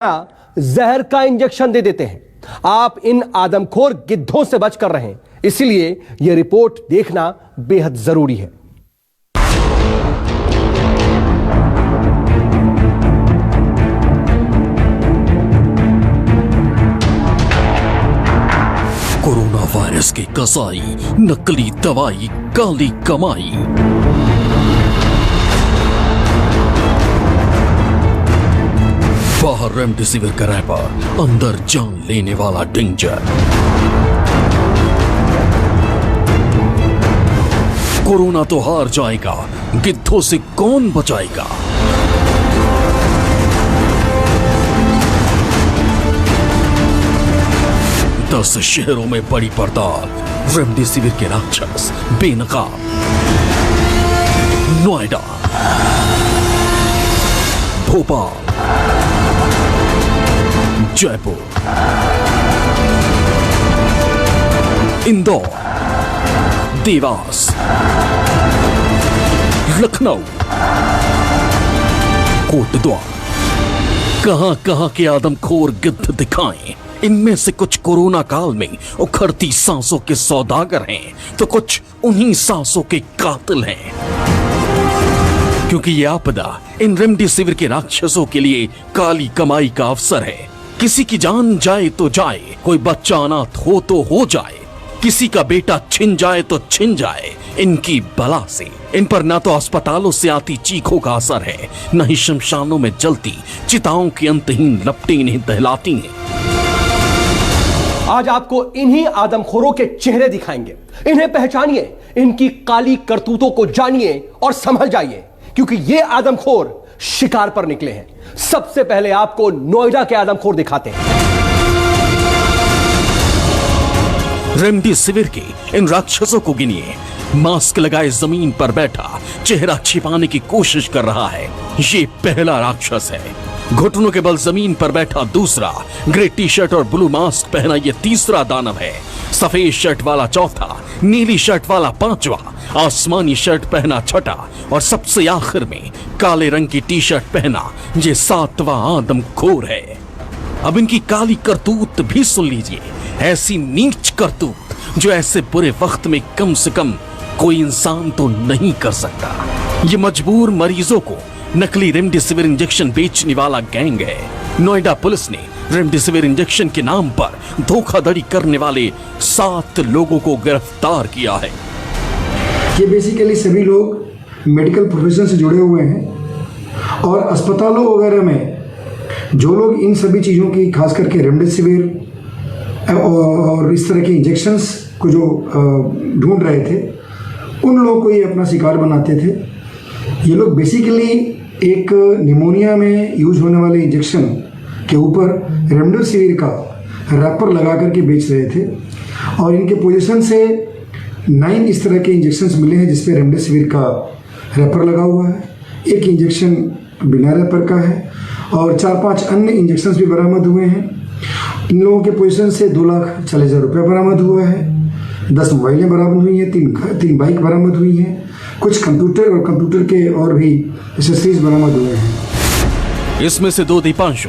जहर का इंजेक्शन दे देते हैं। आप इन आदमखोर गिद्धों से बच कर रहें, इसलिए यह रिपोर्ट देखना बेहद जरूरी है। कोरोना वायरस की कसाई, नकली दवाई, काली कमाई। बाहर रेमडेसिविर का रैपर, अंदर जान लेने वाला डेंजर। कोरोना तो हार जाएगा, गिद्धों से कौन बचाएगा? दस शहरों में बड़ी पड़ताल, रेमडेसिविर के राक्षस बेनकाब। नोएडा, भोपाल, जयपुर, इंदौर, देवास, लखनऊ, कोटद्वार। कहां के आदमखोर गिद्ध दिखाएं। इनमें से कुछ कोरोना काल में उखड़ती सांसों के सौदागर हैं, तो कुछ उन्हीं सांसों के कातिल हैं। क्योंकि ये आपदा इन रेमडेसिविर के राक्षसों के लिए काली कमाई का अवसर है। किसी की जान जाए तो जाए, कोई बच्चा अनाथ हो तो हो जाए, किसी का बेटा छिन जाए तो छिन जाए। इनकी बला से इन पर ना तो अस्पतालों से आती चीखों का असर है, न ही शमशानों में जलती चिताओं की अंतहीन लपटें इन्हें दहलाती हैं। आज आपको इन्हीं आदमखोरों के चेहरे दिखाएंगे। इन्हें पहचानिए, इनकी काली करतूतों को जानिए और समझ जाइए, क्योंकि ये आदमखोर शिकार पर निकले हैं। सबसे पहले आपको नोएडा के आदमखोर दिखाते हैं। रेमडेसिविर के इन राक्षसों को गिनिए। मास्क लगाए जमीन पर बैठा, चेहरा छिपाने की कोशिश कर रहा है, ये पहला राक्षस है। घुटनों के बल जमीन पर बैठा दूसरा, ग्रे टी शर्ट और ब्लू मास्क पहना ये तीसरा दानव है। सफेद शर्ट वाला चौथा, नीली शर्ट वाला पांचवा, आसमानी शर्ट पहना छठा और सबसे आखिर में काले रंग की टी शर्ट पहना ये सातवां आदमखोर है। अब इनकी काली करतूत भी सुन लीजिए। ऐसी नीच करतूत जो ऐसे बुरे वक्त में कम से कम कोई इंसान तो नहीं कर सकता। ये मजबूर मरीजों को नकली रेमडेसिविर इंजेक्शन बेचने वाला गैंग है। नोएडा पुलिस ने रेमडेसिविर इंजेक्शन के नाम पर धोखाधड़ी करने वाले 7 लोगों को गिरफ्तार किया है। ये बेसिकली सभी लोग मेडिकल प्रोफेशन से जुड़े हुए हैं और अस्पतालों वगैरह में जो लोग इन सभी चीज़ों की, खास करके रेमडेसिविर और इस तरह के इंजेक्शंस को जो ढूंढ रहे थे, उन लोगों को ये अपना शिकार बनाते थे। ये लोग बेसिकली एक निमोनिया में यूज होने वाले इंजेक्शन के ऊपर रेमडेसिविर का रैपर लगा करके बेच रहे थे और इनके पोजीशन से 9 इस तरह के इंजेक्शंस मिले हैं जिसपे रेमडेसिविर का रैपर लगा हुआ है। एक इंजेक्शन बिना रैपर का है और 4-5 अन्य इंजेक्शंस भी बरामद हुए हैं। इन लोगों के पोजीशन से 2,40,000 रुपये बरामद हुआ है। 10 मोबाइलें बरामद हुई हैं, 3 बाइक बरामद हुई हैं, कुछ कंप्यूटर और कंप्यूटर के और भी एक्सेसरीज बरामद हुए हैं। इसमें से 2 दीपांशु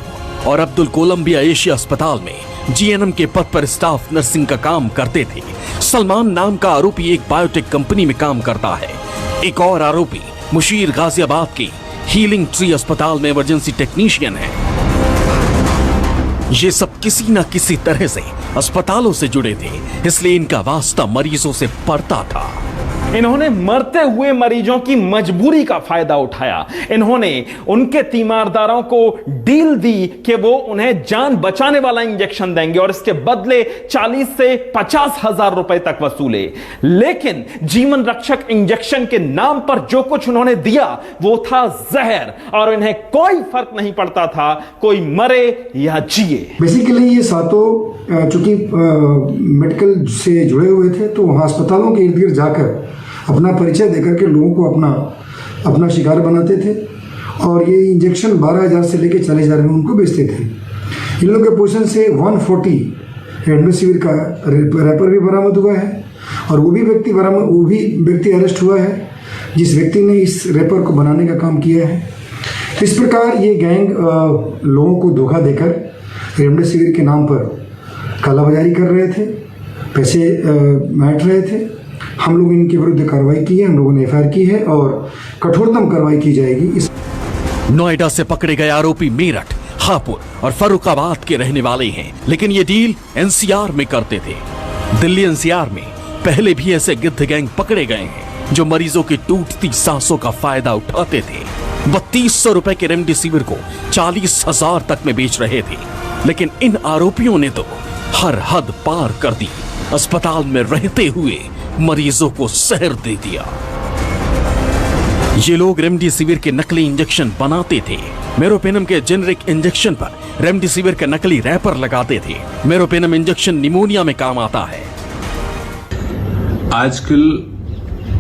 और अब्दुल कोलंबिया एशिया अस्पताल में जीएनएम के पद पर स्टाफ नर्सिंग का काम करते थे। सलमान नाम का आरोपी एक बायोटेक कंपनी में काम करता है। एक और आरोपी मुशीर गाजियाबाद की हीलिंग ट्री अस्पताल में इमरजेंसी टेक्नीशियन है। ये सब किसी न किसी तरह से अस्पतालों से जुड़े थे, इसलिए इनका वास्ता मरीजों से पड़ता था। इन्होंने मरते हुए मरीजों की मजबूरी का फायदा उठाया। इन्होंने उनके तीमारदारों को डील दी कि वो उन्हें जान बचाने वाला इंजेक्शन देंगे और इसके बदले 40 से 50,000 रुपए तक वसूले। लेकिन जीवन रक्षक इंजेक्शन के नाम पर जो कुछ उन्होंने दिया वो था जहर, और इन्हें कोई फर्क नहीं पड़ता था कोई मरे या जिए। बेसिकली ये सातों चूंकि मेडिकल से जुड़े हुए थे, तो वहाँ अस्पतालों के इर्द गिर्द जाकर अपना परिचय देकर के लोगों को अपना शिकार बनाते थे और ये इंजेक्शन 12,000 से लेकर 40,000 में उनको बेचते थे। इन लोगों के पोजीशन से 140 रेमडेसिविर का रैपर भी बरामद हुआ है और वो भी व्यक्ति अरेस्ट हुआ है जिस व्यक्ति ने इस रैपर को बनाने का काम किया है। इस प्रकार ये गैंग लोगों को धोखा देकर रेमडेसिविर के नाम पर कालाबाजारी कर रहे थे, पैसे बांट रहे थे। हम लोग इनके विरुद्ध कार्रवाई की है, हम लोगों ने एफआईआर की है और कठोरतम कार्रवाई की जाएगी। नोएडा से पकड़े गए आरोपी मेरठ, हापुड़ और फर्रुखाबाद के रहने वाले हैं, लेकिन ये डील एनसीआर में करते थे। दिल्ली एनसीआर में पहले भी ऐसे गिद्ध गैंग पकड़े गए हैं जो मरीजों की टूटती सांसों का फायदा उठाते थे। 3200 रुपए के रेमडेसिविर को 40,000 तक में बेच रहे थे। लेकिन इन आरोपियों ने तो हर हद पार कर दी, अस्पताल में रहते हुए मरीजों को जहर दे दिया। ये लोग रेमडेसिविर के नकली इंजेक्शन बनाते थे। मेरोपेनम के जेनरिक इंजेक्शन पर रेमडेसिविर का नकली रैपर लगाते थे। मेरोपेनम इंजेक्शन निमोनिया में काम आता है। आजकल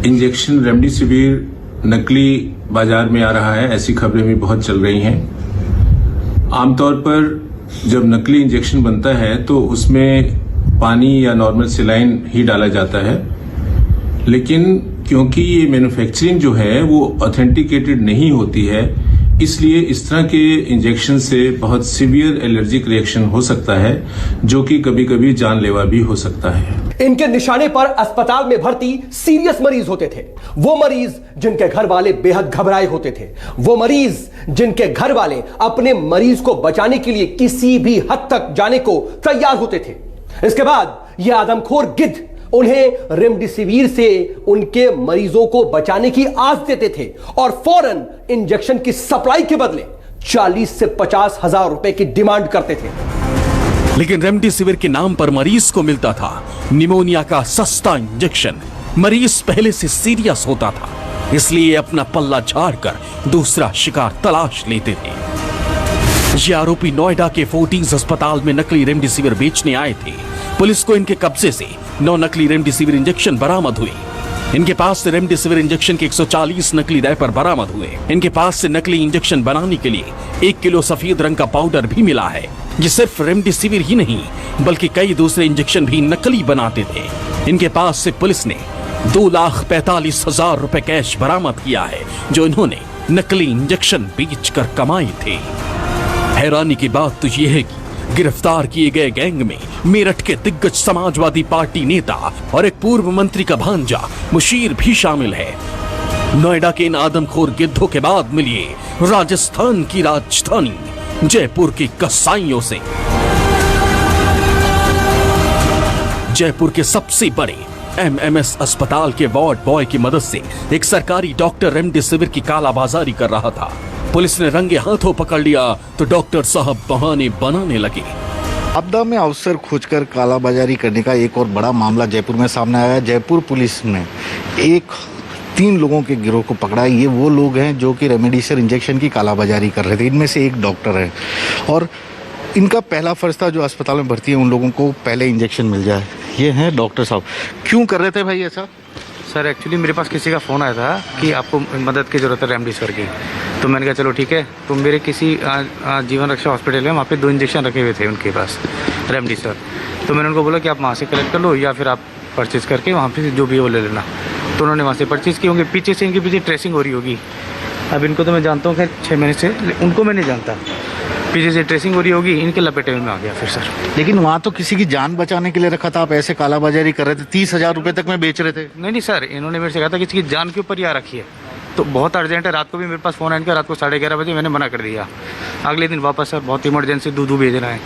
इंजेक्शन रेमडेसिविर नकली बाजार में आ रहा है, ऐसी खबरें भी बहुत चल रही हैं। आमतौर पर जब नकली इंजेक्शन बनता है तो उसमें पानी या नॉर्मल सेलाइन ही डाला जाता है, लेकिन क्योंकि ये मैन्युफैक्चरिंग जो है वो ऑथेंटिकेटेड नहीं होती है, इसलिए इस तरह के इंजेक्शन से बहुत सीवियर एलर्जिक रिएक्शन हो सकता है, जो कि कभी कभी जानलेवा भी हो सकता है। इनके निशाने पर अस्पताल में भर्ती सीरियस मरीज होते थे। वो मरीज जिनके घर वाले बेहद घबराए होते थे, वो मरीज जिनके घर वाले अपने मरीज को बचाने के लिए किसी भी हद तक जाने को तैयार होते थे। इसके बाद यह आदमखोर गिद्ध उन्हें रेमडेसिविर से उनके मरीजों को बचाने की आस देते थे और फौरन इंजेक्शन की सप्लाई के बदले 40 से 50 हजार रुपए की डिमांड करते थे। लेकिन रेमडेसिविर के नाम पर मरीज को मिलता था निमोनिया का सस्ता इंजेक्शन। मरीज पहले से सीरियस होता था, इसलिए अपना पल्ला झाड़कर दूसरा शिकार तलाश लेते थे। ये आरोपी नोएडा के फोर्टिस अस्पताल में नकली रेमडेसिविर बेचने आए थे। पुलिस को इनके कब्जे से 9 नकली रेमडेसिविर इंजेक्शन बरामद हुए। इनके पास से रेमडेसिविर इंजेक्शन के 140 नकली रैपर बरामद हुए। इनके पास से नकली इंजेक्शन बनाने के लिए 1 किलो सफेद रंग का पाउडर भी मिला है। ये सिर्फ रेमडेसिविर ही नहीं बल्कि कई दूसरे इंजेक्शन भी नकली बनाते थे। इनके पास से पुलिस ने 2,45,000 रुपए कैश बरामद किया है, जो इन्होंने नकली इंजेक्शन बेचकर कमाए थे। हैरानी की बात तो यह है कि गिरफ्तार किए गए गैंग में मेरठ के दिग्गज समाजवादी पार्टी नेता और एक पूर्व मंत्री का भांजा मुशीर भी शामिल है। नोएडा के इन आदमखोर गिद्धों के बाद मिलिए राजस्थान की राजधानी जयपुर की कसाईयों से। जयपुर के सबसे बड़े एमएमएस अस्पताल के वार्ड बॉय की मदद से एक सरकारी डॉक्टर रेमडेसिविर की कालाबाजारी कर रहा था। पुलिस ने रंगे हाथों पकड़ लिया तो डॉक्टर साहब बहाने बनाने लगे। आपदा में अवसर खोजकर कालाबाजारी करने का एक और बड़ा मामला जयपुर में सामने आया। जयपुर पुलिस ने 3 लोगों के गिरोह को पकड़ा। ये वो लोग हैं जो कि रेमडेसिविर इंजेक्शन की कालाबाजारी कर रहे थे। इनमें से एक डॉक्टर है और इनका पहला फर्ज था जो अस्पताल में भर्ती है उन लोगों को पहले इंजेक्शन मिल जाए। ये हैं डॉक्टर साहब। क्यों कर रहे थे भाई ऐसा? सर एक्चुअली मेरे पास किसी का फ़ोन आया था कि आपको मदद की ज़रूरत है रेमडेसिविर की, तो मैंने कहा चलो ठीक है। तो मेरे किसी जीवन रक्षा हॉस्पिटल में वहाँ पे 2 इंजेक्शन रखे हुए थे उनके पास रेमडेसिविर। तो मैंने उनको बोला कि आप वहाँ से कलेक्ट कर लो या फिर आप परचेज़ करके वहाँ पे जो भी वो ले लेना। तो उन्होंने वहाँ से परचेज़ की होंगे। पीछे से इनके पीछे ट्रेसिंग हो रही होगी। अब इनको तो मैं जानता हूँ खैर 6 महीने से, उनको मैं नहीं जानता। पीछे से ट्रेसिंग हो रही होगी, इनके लपेटे में आ गया फिर सर। लेकिन वहाँ तो किसी की जान बचाने के लिए रखा था, आप ऐसे कालाबाजारी कर रहे थे। 30,000 रुपये तक में बेच रहे थे। नहीं सर, इन्होंने मेरे से कहा था किसी की जान के ऊपर ही आ रखी है, तो बहुत अर्जेंट है। रात को भी मेरे पास फ़ोन आया इनका, रात को 11:30 बजे मैंने मना कर दिया। अगले दिन वापस सर बहुत इमरजेंसी दूध भेजना है,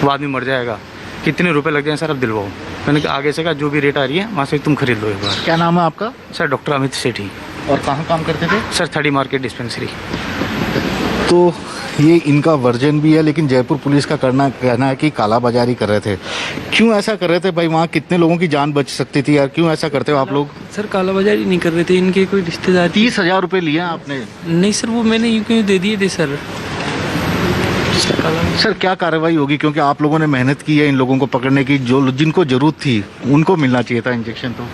वो आदमी मर जाएगा, कितने रुपए लग जाए सर अब दिलवाओ। मैंने कहा आगे से कहा जो भी रेट आ रही है वहाँ से तुम खरीद लो एक बार। क्या नाम है आपका? सर डॉक्टर अमित सेठी। और कहाँ काम करते थे? Sir 30 market dispensary. तो ये इनका वर्जन भी है, लेकिन जयपुर पुलिस का कहना है कि कालाबाजारी कर रहे थे। क्यों ऐसा कर रहे थे भाई? वहाँ कितने लोगों की जान बच सकती थी यार, क्यों ऐसा करते हो आप लोग? सर कालाबाजारी नहीं कर रहे थे, इनके कोई रिश्तेदार। 30,000 रुपये लिए आपने? नहीं सर, वो मैंने यूं क्यों दे दिए थे सर। सर क्या कार्रवाई होगी, क्योंकि आप लोगों ने मेहनत की है इन लोगों को पकड़ने की, जो जिनको जरूरत थी उनको मिलना चाहिए था इंजेक्शन। तो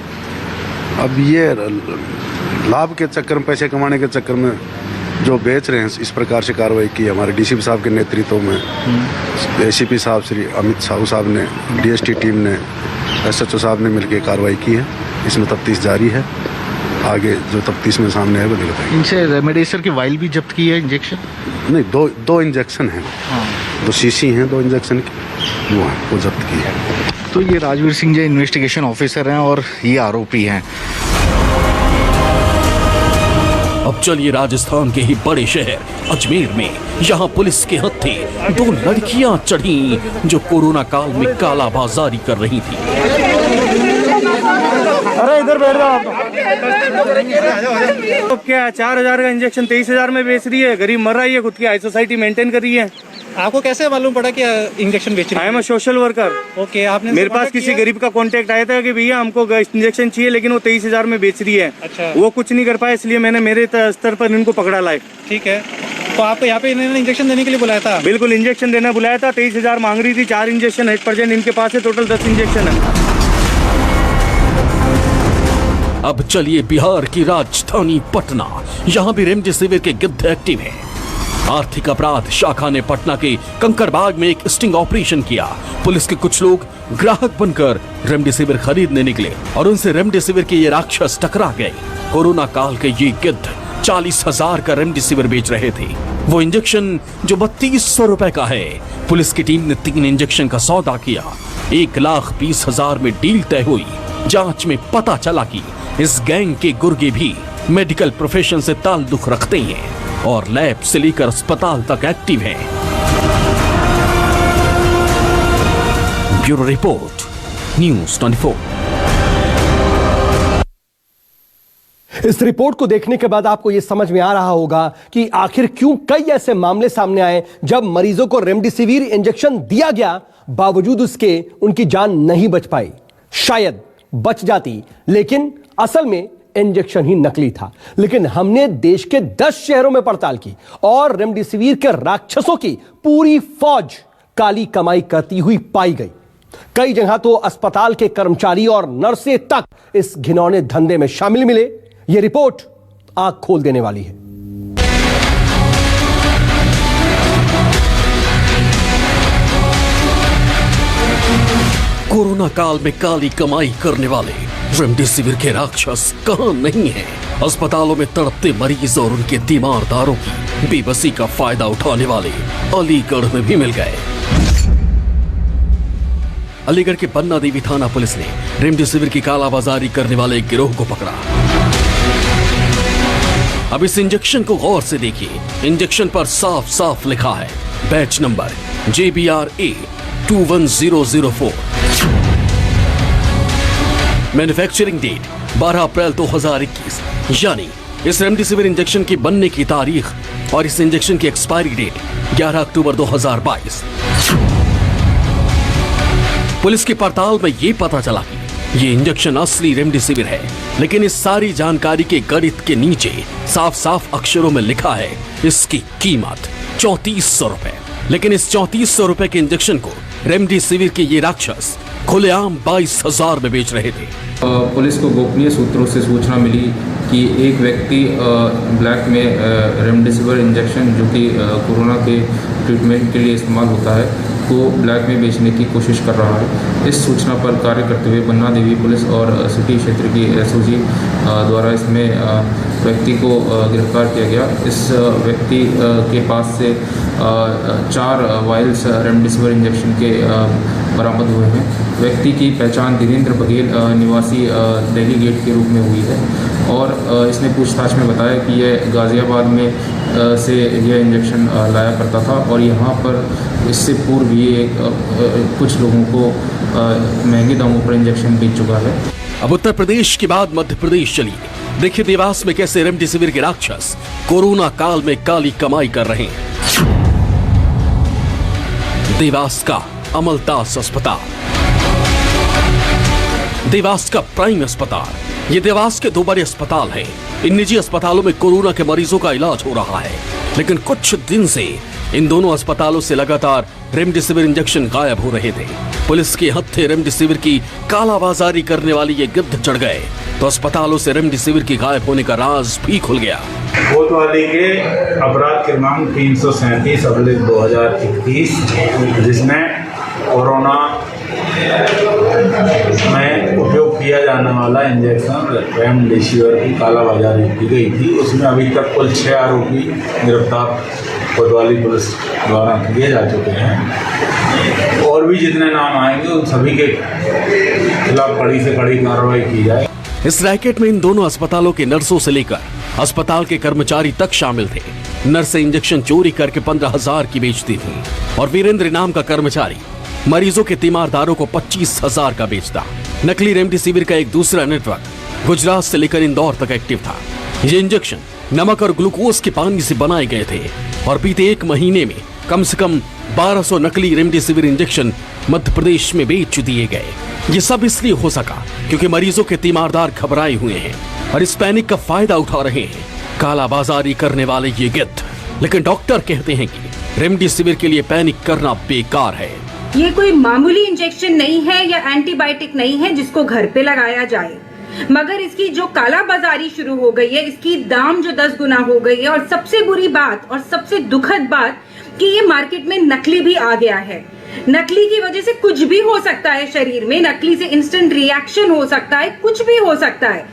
अब ये लाभ के चक्कर में, पैसे कमाने के चक्कर में जो बेच रहे हैं, इस प्रकार से कार्रवाई की हमारे डीसीपी साहब के नेतृत्व में। एसीपी साहब श्री अमित साहू साहब ने, डीएसटी टीम ने, एसएचओ साहब ने मिलकर कार्रवाई की है। इसमें तफ्तीश जारी है आगे जो तफ्तीश में सामने है वो नहीं बताएंगे। इनसे रेमडेसिविर की वाइल भी जब्त की है, इंजेक्शन नहीं, दो इंजेक्शन हैं, 2 शीशी हैं 2 इंजेक्शन की, वो जब्त की है। तो ये राजवीर सिंह जी इन्वेस्टिगेशन ऑफिसर हैं और ये आरोपी हैं। अब चलिए राजस्थान के ही बड़े शहर अजमेर में, यहाँ पुलिस के हत्थे 2 लड़कियां चढ़ी जो कोरोना काल में काला बाजारी कर रही थी। अरे इधर बैठ जाओ तो क्या 4000 का इंजेक्शन 23,000 में बेच रही है, गरीब मर रही है, खुद की हाई सोसाइटी मेंटेन कर रही है। आपको कैसे मालूम पड़ा कि इंजेक्शन बेच रही है? I am social worker. Okay, आपने मेरे पास किसी गरीब का कांटेक्ट आया था कि भैया हमको इंजेक्शन चाहिए, लेकिन वो 23,000 में बेच रही है। अच्छा। वो कुछ नहीं कर पाया, इसलिए मैंने मेरे स्तर पर इनको पकड़ा लाए। ठीक है, तो आपको यहाँ पे इन्होंने इंजेक्शन देने के लिए बुलाया था? बिल्कुल, इंजेक्शन देना बुलाया था। 23,000 मांग रही थी। 4 इंजेक्शन एट प्रेजेंट इनके पास है, टोटल 10 इंजेक्शन है। अब चलिए बिहार की राजधानी पटना, यहाँ भी रेमडेसिविर के गिद्ध एक्टिव हैं। आर्थिक अपराध शाखा ने पटना के कंकड़बाग में एक स्टिंग ऑपरेशन किया। पुलिस के कुछ लोग ग्राहक बनकर रेमडेसिविर खरीदने निकले और उनसे रेमडेसिविर के ये राक्षस टकरा गए। कोरोना काल के ये गिद्ध 40,000 का रेमडेसिविर बेच रहे थे। वो इंजेक्शन जो 3200 रुपए का है। पुलिस की टीम ने 3 इंजेक्शन का सौदा किया। 1,20,000 में डील तय हुई। जांच में पता चला कि इस गैंग के गुर्गे भी मेडिकल प्रोफेशन से ताल्लुक रखते हैं और लैब से लेकर अस्पताल तक एक्टिव हैं। Bureau report, news 24। इस रिपोर्ट को देखने के बाद आपको यह समझ में आ रहा होगा कि आखिर क्यों कई ऐसे मामले सामने आए जब मरीजों को रेमडेसिविर इंजेक्शन दिया गया, बावजूद उसके उनकी जान नहीं बच पाई। शायद बच जाती, लेकिन असल में इंजेक्शन ही नकली था। लेकिन हमने देश के 10 शहरों में पड़ताल की और रेमडेसिविर के राक्षसों की पूरी फौज काली कमाई करती हुई पाई गई। कई जगह तो अस्पताल के कर्मचारी और नर्सें तक इस घिनौने धंधे में शामिल मिले। यह रिपोर्ट आंख खोल देने वाली है। कोरोना काल में काली कमाई करने वाले रेमडेसिविर के राक्षस कहां नहीं है। अस्पतालों में तड़पते मरीज और उनके तीमारदारों की बेबसी का फायदा उठाने वाले अलीगढ़ में भी मिल गए। अलीगढ़ के पन्ना देवी थाना पुलिस ने रेमडेसिविर की कालाबाजारी करने वाले एक गिरोह को पकड़ा। अब इस इंजेक्शन को गौर से देखिए। इंजेक्शन पर साफ साफ लिखा है batch number JBRA 21004। Manufacturing date 12 April 2021, यानी इस रेमडेसिविर इंजेक्शन की बनने की तारीख और इस इंजेक्शन की एक्सपायरी डेट 11 अक्टूबर 2022। पुलिस की पड़ताल में यह पता चला कि ये इंजेक्शन असली रेमडेसिविर है, लेकिन इस सारी जानकारी के गणित के नीचे साफ साफ अक्षरों में लिखा है इसकी कीमत 3400 रुपए। लेकिन इस 3400 रुपए के इंजेक्शन को रेमडेसिविर के ये राक्षस खुलेआम 22,000 में बेच रहे थे। पुलिस को गोपनीय सूत्रों से सूचना मिली कि एक व्यक्ति ब्लैक में रेमडेसिविर इंजेक्शन जो कि कोरोना के ट्रीटमेंट के लिए इस्तेमाल होता है को ब्लैक में बेचने की कोशिश कर रहा है। इस सूचना पर कार्य करते हुए पन्ना देवी पुलिस और सिटी क्षेत्र की SOG द्वारा इसमें व्यक्ति को गिरफ्तार किया गया। इस व्यक्ति के पास से 4 वायल्स रेमडेसिविर इंजेक्शन के बरामद हुए हैं। व्यक्ति की पहचान धीरेन्द्र बघेल निवासी दिल्ली गेट के रूप में हुई है और इसने पूछताछ में बताया कि यह गाज़ियाबाद में से यह इंजेक्शन लाया करता था और यहाँ पर इससे पूर्व भी कुछ लोगों को महंगे दामों पर इंजेक्शन बेच चुका है। अब उत्तर प्रदेश के बाद मध्य प्रदेश चलिए। देखिए देवास में कैसे रेमडेसिविर के राक्षस कोरोना काल में काली कमाई कर रहे हैं। देवास का अमलतास अस्पताल, देवास का प्राइम अस्पताल। ये देवास के 2 बड़े अस्पताल हैं। इन निजी अस्पतालों में कोरोना के मरीजों का इलाज हो रहा है, लेकिन कुछ दिन से इन दोनों अस्पतालों से लगातार रेमडेसिविर इंजेक्शन गायब हो रहे थे। पुलिस के हत्थे रेमडेसिविर की कालाबाजारी करने वाली ये गिद्ध चढ़ गए तो अस्पतालों से रेमडेसिविर की गायब होने का राज भी खुल गया। कोतवाली के अपराध क्रमांक 337/2021 जिसमें कोरोना में उपयोग किया जाने वाला इंजेक्शन रेमडेसिविर की कालाबाजारी की गई थी। उसमें अभी तक कुल 6 आरोपी गिरफ्तार कोतवाली पुलिस द्वारा किए जा चुके हैं। और भी जितने नाम आएंगे उन सभी के खिलाफ कड़ी से कड़ी कार्रवाई की जाए। इस रैकेट में इन दोनों अस्पतालों के नर्सों से लेकर अस्पताल के कर्मचारी तक शामिल थे। नर्सें इंजेक्शन चोरी करके 15,000 की बेचती थी और वीरेंद्र नाम का कर्मचारी मरीजों के तीमारदारों को 25,000 का बेचता। नकली रेमडेसिविर का एक दूसरा नेटवर्क गुजरात से लेकर इंदौर तक एक्टिव था। ये इंजेक्शन नमक और ग्लूकोज के पानी से बनाए गए थे और बीते 1 महीने में कम से कम 1200 नकली रेमडेसिविर इंजेक्शन मध्य प्रदेश में बेच दिए गए। ये सब इसलिए हो सका क्योंकि मरीजों के तीमारदार घबराए हुए हैं और इस पैनिक का फायदा उठा रहे हैं कालाबाजारी करने वाले ये गिद्ध। लेकिन डॉक्टर कहते हैं कि रेमडेसिविर के लिए पैनिक करना बेकार है। ये कोई मामूली इंजेक्शन नहीं है या एंटीबायोटिक नहीं है जिसको घर पे लगाया जाए, मगर इसकी जो कालाबाजारी शुरू हो गई है, इसकी दाम जो 10 गुना हो गई है। और सबसे बुरी बात और सबसे दुखद बात कि ये मार्केट में नकली भी आ गया है। नकली की वजह से कुछ भी हो सकता है शरीर में, नकली से इंस्टेंट रिएक्शन हो सकता है, कुछ भी हो सकता है।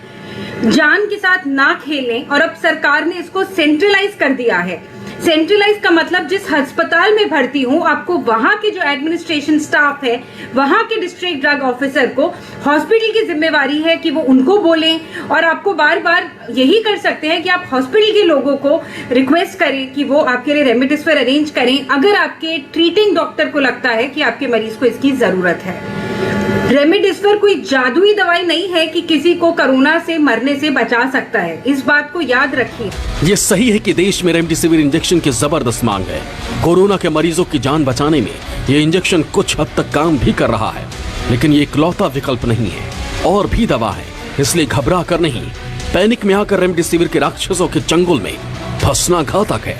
जान के साथ ना खेलें। और अब सरकार ने इसको सेंट्रलाइज कर दिया है। सेंट्रलाइज का मतलब जिस अस्पताल में भर्ती हूँ, आपको वहां के जो एडमिनिस्ट्रेशन स्टाफ है, वहां के डिस्ट्रिक्ट ड्रग ऑफिसर को हॉस्पिटल की जिम्मेवारी है कि वो उनको बोलें। और आपको बार बार यही कर सकते हैं कि आप हॉस्पिटल के लोगों को रिक्वेस्ट करें कि वो आपके लिए रेमडेसिविर अरेंज करें अगर आपके ट्रीटिंग डॉक्टर को लगता है कि आपके मरीज को इसकी जरूरत है। रेमडेसिविर कोई जादुई दवाई नहीं है कि किसी को कोरोना से मरने से बचा सकता है। इस बात को याद रखिए। ये सही है कि देश में रेमडेसिविर इंजेक्शन की जबरदस्त मांग है। कोरोना के मरीजों की जान बचाने में ये इंजेक्शन कुछ हद तक काम भी कर रहा है, लेकिन ये इकलौता विकल्प नहीं है। और भी दवा है, इसलिए घबरा कर नहीं, पैनिक में आकर रेमडेसिविर के राक्षसों के चंगुल में फंसना घातक है।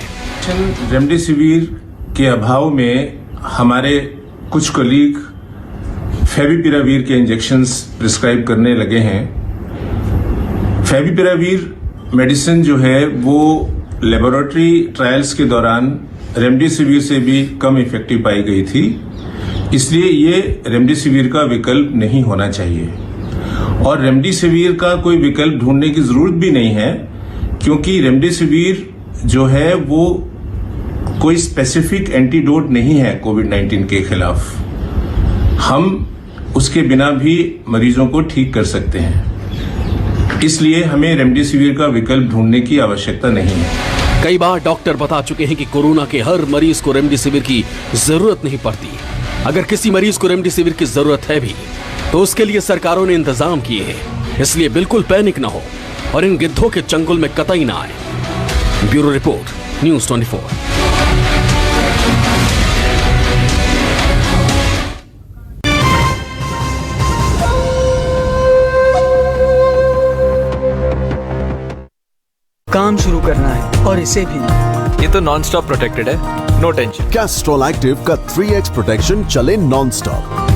रेमडेसिविर के अभाव में हमारे कुछ कलीग फेविपिरावीर के इंजेक्शंस प्रिस्क्राइब करने लगे हैं। फेविपिरावीर मेडिसिन जो है वो लेबोरेटरी ट्रायल्स के दौरान रेमडेसिविर से भी कम इफेक्टिव पाई गई थी, इसलिए ये रेमडेसिविर का विकल्प नहीं होना चाहिए। और रेमडेसिविर का कोई विकल्प ढूंढने की जरूरत भी नहीं है, क्योंकि रेमडेसिविर जो है वो कोई स्पेसिफिक एंटीडोट नहीं है कोविड-19 के खिलाफ। हम उसके बिना भी मरीजों को ठीक कर सकते हैं, इसलिए हमें रेमडेसिविर का विकल्प ढूंढने की आवश्यकता नहीं है। कई बार डॉक्टर बता चुके हैं कि कोरोना के हर मरीज को रेमडेसिविर की जरूरत नहीं पड़ती। अगर किसी मरीज को रेमडेसिविर की जरूरत है भी तो उसके लिए सरकारों ने इंतजाम किए हैं, इसलिए बिल्कुल पैनिक ना हो और इन गिद्धों के चंगुल में कतई ना आए। Bureau report, news 24। काम शुरू करना है और इसे भी। ये तो नॉन स्टॉप प्रोटेक्टेड है, नो टेंशन। कैस्ट्रॉल एक्टिव का 3x प्रोटेक्शन चले नॉन स्टॉप।